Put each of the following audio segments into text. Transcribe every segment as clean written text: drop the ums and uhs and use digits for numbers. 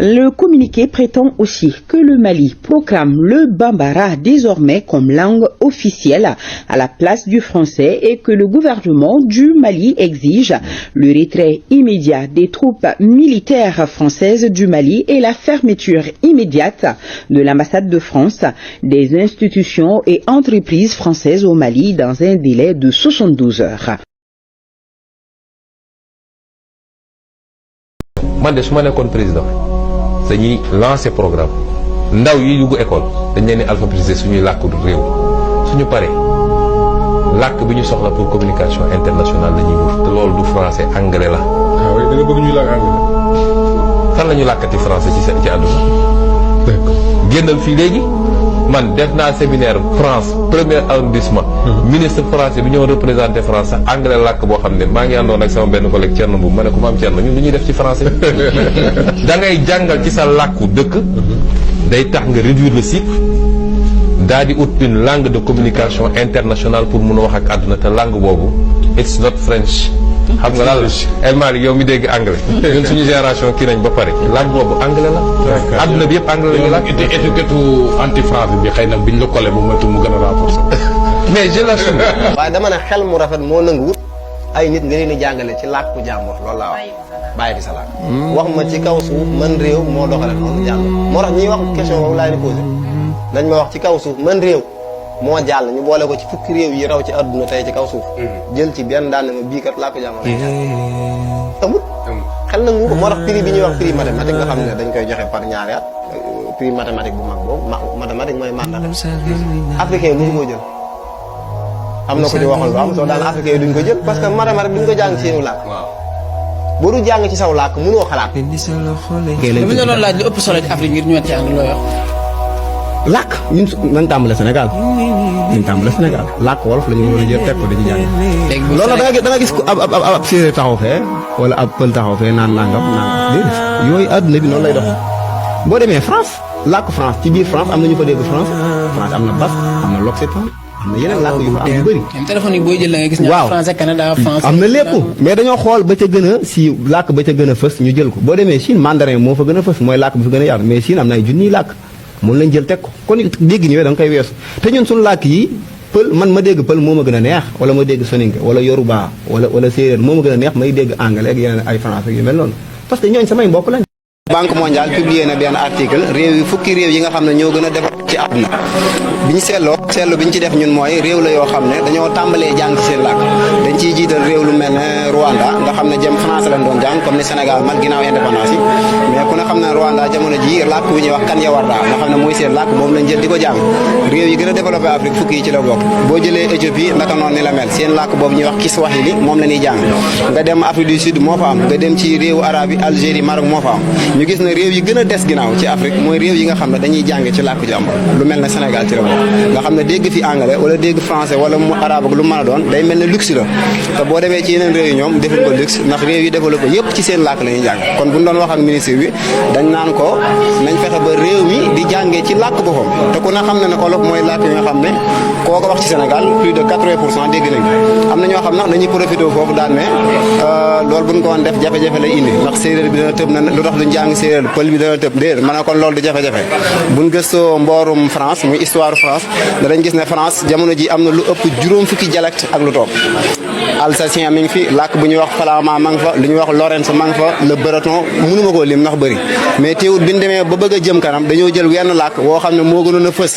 Le communiqué prétend aussi que le Mali proclame le bambara désormais comme langue officielle à la place du français et que le gouvernement du Mali exige le retrait immédiat des troupes militaires françaises du Mali et la fermeture immédiate de l'ambassade de France, des institutions et entreprises françaises au Mali dans un délai de 72 heures. man de su ma nekkoon président dañuy lancer programme ndaw yi dugg école dañ leen di alphabétiser suñuy làkk réew suñu paree làkk bi ñu soxla pour communication internationale la ñuy wut te loolu du français anglais la. ah oui da nga bëgg ñuy làkk anglais. fan la ñu làkkati français ci àdduna. d'accord génnal fii léegi man def naa séminaire France premier arrondissement. ministre français bi ñoo représenté France sax anglais làkk boo xam ne maa ngi àndoon ak sama benn collègue Thierno Mbow ma ne ko maam Thierno ñun lu ñuy def ci français. da ngay jàngal ci sa làkku dëkk. day tax nga réduire le cycle. daal di ut une langue de communication internationale pour mun a wax ak àdduna te langue boobu it's not French. xam nga lan la El Malick yow mi dégg anglais. ñun suñu génération kii nañ ba pare. langue boobu anglais la. àdduna bi yëpp anglais la ñu làkk. étiquette anti-français bi xëy na biñ la collé bu métti mu gën a renforcer. mais je l'assume. waaye dama ne xel mu rafet moo nanguwut ay nit nga leen di jàngale ci làkku jàmbur loolu laa wax bàyyi fi sa làkk. wax ma ci kaw suuf man réew moo doxale noonu jàll. moo tax ñiy wax question boobu laa leen posé dañ ma wax ci kaw suuf man réew moo jàll ñu boole ko ci fukki réew yi raw ci àdduna tey ci kaw suuf. jël ci benn daan ne ma bii kat làkku jàmbur amut xel na nguur moo tax prix bi ñuy wax prix mathématique nga xam ne dañ koy joxe par ñaari at prix mathématique bu mag boobu mathématique mooy mandat africain mënu koo jël. am na ko ci waxoon lu am soo daan africain yi duñ ko jël parce que mathématique duñ ko jàng ci seenu làkk. boo du jàng ci saw làkk mënoo xalaat. dama la doon laaj lu ëpp solo ci Afrique ngir ñu mën ci ànd looy wax. làkk ñun nañ tàmbale Sénégal nañ tàmbale Sénégal làkk wolof la ñu war a jël teg ko dañuy jàng. loolu nag da nga gis ab séeréer taxaw fee wala ab pël taxaw fee naan nangam déedéet yooyu àdduna bi noonu lay dox boo demee France làkk France ci biir France am na ñu fa dégg France am na basque am na l'occitan am na yeneen làkk yu fa am yu bëri. téléphone yi booy jël da nga gis. waaw français Canada France. am na lépp mais dañoo xool ba ca gën a siiw làkk ba ca gën a fës ñu jël ko boo demee Chine mandarin moo fa gën a fës mooy làkk bi fa gën a yaatu mais Chine am na ay junniy làkk moom lañ jël teg ko kon dégg ñëwee da nga koy weesu te ñun suñu làkk yi pël man ma dégg pël moo ma gën a neex wala ma dégg soninke wala yoruba wala séeréer moo ma gën a neex may dégg anglais ak yeneen ay français yu mel noonu parce que ñooñ samay mbokk lañ. Banque mondiale publié na benn article réew yi fukki réew yi nga xam ne ñoo gën a développé ci àdduna bi ñu seetlu bi ñu ci def ñun mooy réew la yoo xam ne dañoo tàmbalee jàng ci seen làkk dañ ciy jiital réew lu mel ne Rwanda nga xam ne jëm français lañ doon jàng comme ni Sénégal mag ginnaaw indépendance yi mais ku ne xam ne Rwanda jamono ji làkk wu ñuy wax Kanya-Warda nga xam ne mooy seen làkk moom lañ jël di ko jàng réew yi gën a développé Afrique fukki yi ci la bokk boo jëlee Éthiopie naka noonu ni la mel seen làkk boobu ñuy wax Kiswahili moom la ñuy jàng nga dem Afrique du Sud moo fa am nga dem ci réewu arabe yi Algérie Maroc moo fa am ñu gis ne réew yi gën a des ginnaaw ci Afrique mooy réew yi nga xam ne dañuy jàng ci làkk jàmbur lu mel ne Sénégal ci la bokk nga xam ne dégg fi anglais wala dégg français wala mu arabe ak lu mën a doon day mel ne luxe la te boo demee ci yeneen réew yi ñoom defuñ ko luxe ndax réew yi développé yépp ci seen làkk la ñuy jàng kon bu ñu doon wax ak ministre bi dañ naan ko nañ fexe ba réew mi di jàngee ci làkk boppam te ku ne xam ne ne olof mooy làkk yi nga xam ne koo ko wax ci Sénégal plus de 80% dégg nañ am na ñoo xam nag dañuy profité foofu daan ne loolu buñ ko woon def jafe-jafe lay indi ndax séeréer bi dana tëb na lu tax duñ jàng séeréer pël bi dana tëb déedéet ma ne kon loolu du jafe-jafe buñ gëstoo mboorum France muy histoire France danañ gis ne France jamono ji am na lu ëpp juróom fukki dialecte ak lu topp alsacien mi ngi fi làkk bu ñuy wax flamand ma ngi fa lu ñuy wax lorraine ma ngi fa le breton mënuma koo lim ndax bëri mais teewut bi ñu demee ba bëgg a jëm kanam dañoo jël wenn làkk woo xam ne moo gënoon a fës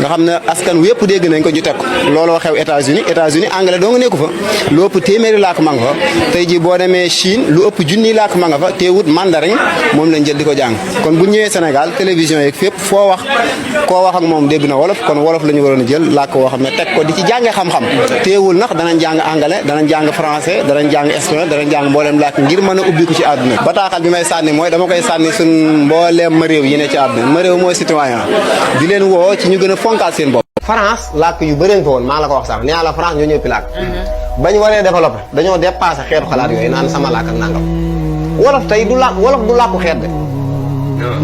nga xam ne askan wi yëpp dégg nañ ko ñu teg ko looloo xew États-Unis anglais doo nga nekku fa lu ëpp téeméeri làkk ma nga fa tey ji boo demee Chine lu ëpp junniy làkk ma nga fa teewut mandarin moom lañ jël di ko jàng kon bu ñëwee Sénégal télévision yeeg fépp foo wax koo wax ak moom dégg na wolof kon wolof la ñu waroon a jël làkk woo xam ne teg ko di ci jàngee xam-xam teewul nag danañ jàng anglais danañ jàng français danañ jàng espagnol danañ jàng mbooleem làkk ngir mën a ubbi ko ci àdduna bataaxal bi may sànni mooy dama koy sànni suñ mbooleem ma réew yi ne ci àdduna ma réew mooy citoyen di leen woo ci ñu gën a fonkaat seen bopp France làkk yu bëri fa woon maa la ko wax sax nee la France ñoo ñëppi làkk bañ waree développé dañoo dépassé xeetu xalaat yooyu naan sama làkk ak nangam wolof tey du làkk wolof du làkku xeet de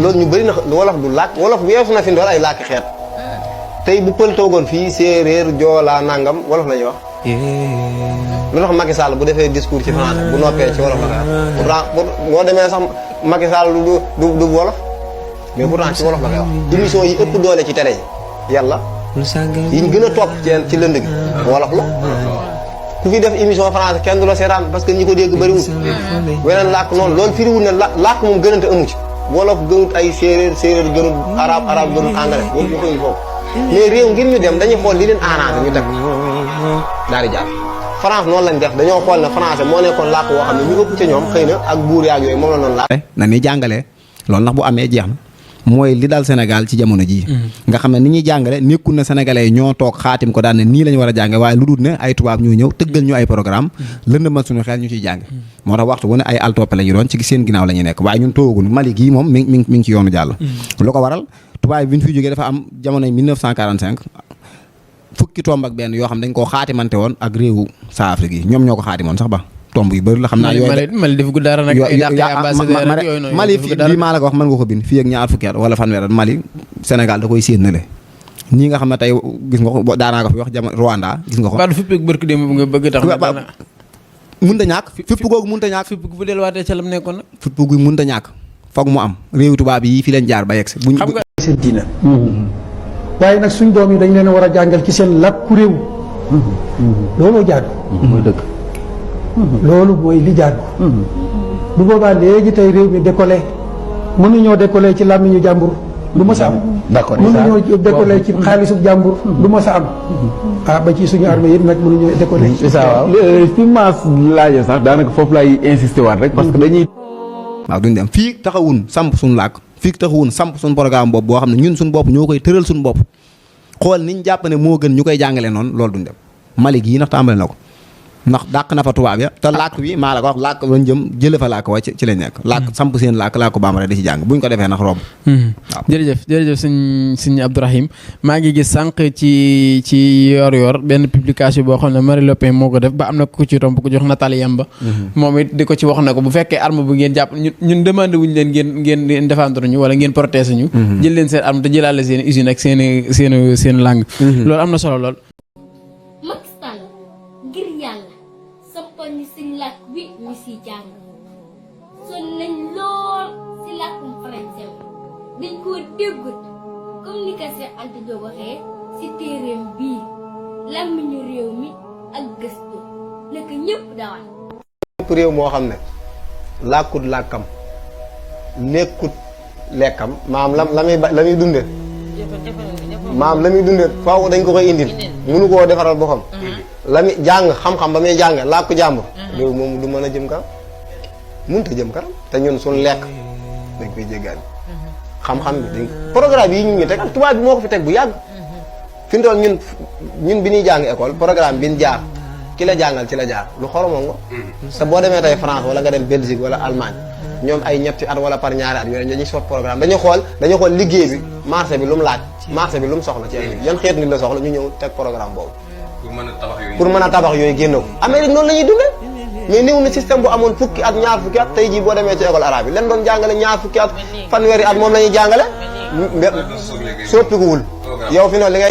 loolu ñu bëri na wolof du làkk wolof weesu na fi ndool ay làkki xeet tey bu pël toogoon fii séeréer joolaa nangam wolof la ñuy wax lu tax Macky Sall bu defee discours ci français bu noppee ci wolof la koy wax pourtant boo demee sax Macky Sall du wolof mais pourtant ci wolof la koy wax émission yi ëpp doole ci télé yi yàlla yi ñu gën a topp ci lënd gi wolof la ku fi def émission français kenn du la seetaan parce que ñi ko dégg bëriwul weneen làkk noonu loolu firiwul ne làkk moom gënante amu ci wolof gënut ay séeréer gënut arabe gënut anglais loolu ñu koy foofu mais réew ngir ñu dem dañuy xool li leen arrangé ñu teg daal di jàpp France noonu lañ def dañoo xool ne français moo nekkoon làkk woo xam ne ñu ëpp ci ñoom xëy na ak buur yaag yooyu moom la noonu làkk na ni jàngalee loolu ndax bu amee jeex na mooy li daal Sénégal ci jamono jii nga xam ne ni ñuy jàngale nekkul na sénégalais yi ñoo toog xaatim ko daan ne nii la ñu war a jànge waaye lu dul ne ay tubaab ñoo ñëw tëggal ñu ay programme lëndëmal suñu xel ñu ciy jàng moo tax waxtu wu ne ay altoppe la ñu doon ci seen ginnaaw la ñuy nekk waaye ñun toogagul Mali gii moom mi ngi ci yoonu jàll lu ko waral tubaab bi ñu fi jógee dafa am jamonoy 1945 fukki tomb ak benn yoo xam dañ koo xaatimante woon ak réewu sa Afrique yi ñoom ñoo ko xaatimoon sax ba tomb yu bëri la xam naa yooyu Mali def gu dara nag ay dàq ambassadeur ak yooyu noonu Mali fii maa la ko wax mën nga ko bind fii ak ñaar fukki at wala fanweer at Mali Sénégal da koy séenale ñii nga xam ne tey gis nga ko daanaa ko fi wax jamono Rwanda gis nga ko baadu fipp ak bërki démb nga bëgg tax mun ta ñàkk fipp googu mun ta ñàkk fipp gu bu delluwaatee ca lam nekkoon nag fipp gu mun ta ñàkk foog mu am réewu tubaab yi fi leen jaar ba yegg si buñ xam nga seen diina waaye nag suñ doom yi dañ leen a war a jàngal ci seen làkku réew looloo jaadu mooy dëgg loolu mooy li jaadu bu boobaa léegi tey réew mi décollé mënuñoo décollé ci làmmiñu jàmbur du ma sa am d'accord mënuñoo décollé ci xaalisu jàmbur du ma sa am ba ci suñu armée yëpp nag mënuñoo décollé c'est ça waaw fi maas laaje sax daanaka foofu lay insister waat rek parce que dañuy waaw duñ dem fii taxawun samp suñu làkk fii taxawun samp suñu programme bopp boo xam ne ñun suñu bopp ñoo koy tëral suñu bopp xool niñ jàpp ne moo gën ñu koy jàngale noonu loolu duñ dem Mali gii ndax tàmbale na ko ndax dàq na fa tubaab ya te làkk bi maa la ko wax làkk lañ jëm jële fa làkk wa ci lañ nekk làkk samp seen làkk bambara di ci jàng buñ ko defee nax romb waaw jërëjëf sëñ Abdourahim maa ngi gis sànq ci yor benn publication boo xam ne Marie Le Pen moo ko def ba am na ku ci tomb ko jox Nathalie Yamba moom it di ko ci wax na ko bu fekkee arme bu ngeen jàpp ñun demandé wuñu leen ngeen défendre ñu wala ngeen protéger ñu jël leen seen arme te jëlaale seen usine ak seen langue loolu am na solo lool ni suñ làkk bi ñu siy jàng son nañ lool si làkkum français dañ koo déggut comme ni ko Cheikh Anta Diop waxee si téeréem bii làmmiñu réew mi ak gëstu naka ñëpp dawal réew moo xam ne làkkut làkkam lekkut lekkam maam la muy dunde maam la muy dunde faaw dañ ko koy indil mënu koo defaral boppam la muy jàng xam-xam ba muy jàng làkku jàmbur réew moom du mën a jëm kanam mënut a jëm kanam te ñun suñ lekk dañ koy jéggaani xam-xam bi dañ programme yi ñu ngi teg tubaab bi moo ko fi teg bu yàgg fi mu toll ñun bi ñuy jàng école programme bi ñu jaar ki la jàngal ci la jaar lu xoromoo nga te boo demee tey France wala nga dem Belgique wala Allemagne ñoom ay ñetti at wala par ñaari at yooyu dañuy sot programme dañuy xool liggéey bi marché bi lu mu laaj marché bi lu mu soxla ci ay nit yan xeet nit la soxla ñu ñëw teg programme boobu pour mën a tabax yooyu génn ko Amérique noonu la ñuy dundee mais néew na système bu amoon fukki at ñaar fukki at tey jii boo demee ci école arabe yi leen doon jàngale ñaar fukki at fanweeri at moom la ñuy jàngale soppikuwul yow fi noonu li ngay